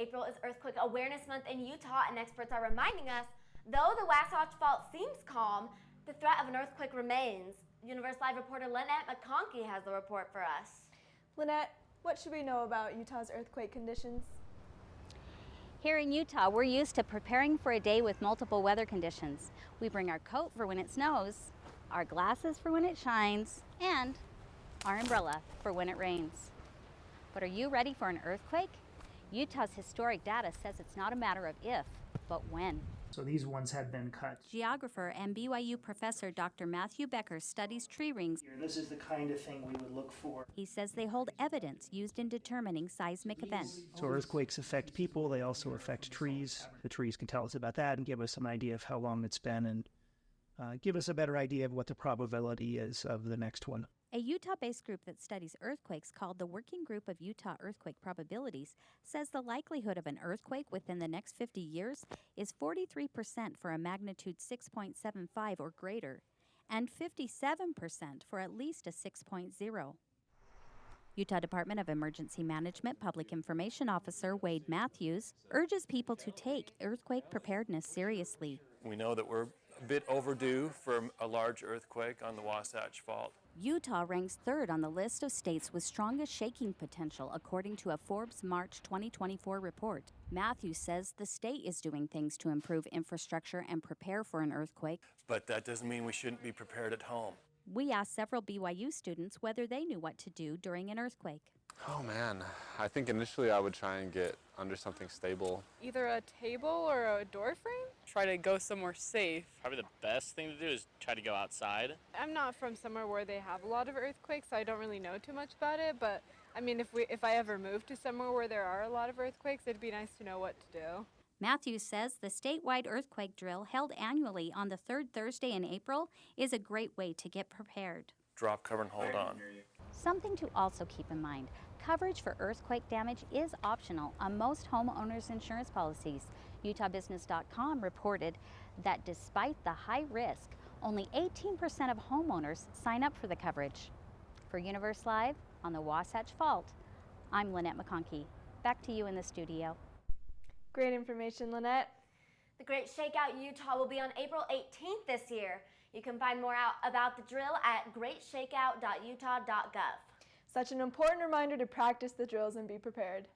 April is Earthquake Awareness Month in Utah, and experts are reminding us, though the Wasatch Fault seems calm, the threat of an earthquake remains. Universe Live reporter Lynette McConkey has the report for us. Lynette, what should we know about Utah's earthquake conditions? Here in Utah, we're used to preparing for a day with multiple weather conditions. We bring our coat for when it snows, our glasses for when it shines, and our umbrella for when it rains. But are you ready for an earthquake? Utah's historic data says it's not a matter of if, but when. So these ones had been cut. Geographer and BYU professor Dr. Matthew Becker studies tree rings. This is the kind of thing we would look for. He says they hold evidence used in determining seismic events. So earthquakes affect people, they also affect trees. The trees can tell us about that and give us some idea of how long it's been and give us a better idea of what the probability is of the next one. A Utah-based group that studies earthquakes called the Working Group of Utah Earthquake Probabilities says the likelihood of an earthquake within the next 50 years is 43% for a magnitude 6.75 or greater, and 57% for at least a 6.0. Utah Department of Emergency Management Public Information Officer Wade Matthews urges people to take earthquake preparedness seriously. We know that we're a bit overdue for a large earthquake on the Wasatch Fault. Utah ranks third on the list of states with strongest shaking potential, according to a Forbes March 2024 report. Matthews says the state is doing things to improve infrastructure and prepare for an earthquake. But that doesn't mean we shouldn't be prepared at home. We asked several BYU students whether they knew what to do during an earthquake. Oh man, I think initially I would try and get under something stable. Either a table or a door frame. Try to go somewhere safe. Probably the best thing to do is try to go outside. I'm not from somewhere where they have a lot of earthquakes, so I don't really know too much about it, but I mean, if I ever move to somewhere where there are a lot of earthquakes, it'd be nice to know what to do. Matthews says the statewide earthquake drill held annually on the third Thursday in April is a great way to get prepared. Drop, cover, and hold on. Something to also keep in mind, coverage for earthquake damage is optional on most homeowners' insurance policies. UtahBusiness.com reported that despite the high risk, only 18% of homeowners sign up for the coverage. For Universe Live on the Wasatch Fault, I'm Lynette McConkey. Back to you in the studio. Great information, Lynette. The Great Shakeout Utah will be on April 18th this year. You can find more out about the drill at greatshakeout.utah.gov. Such an important reminder to practice the drills and be prepared.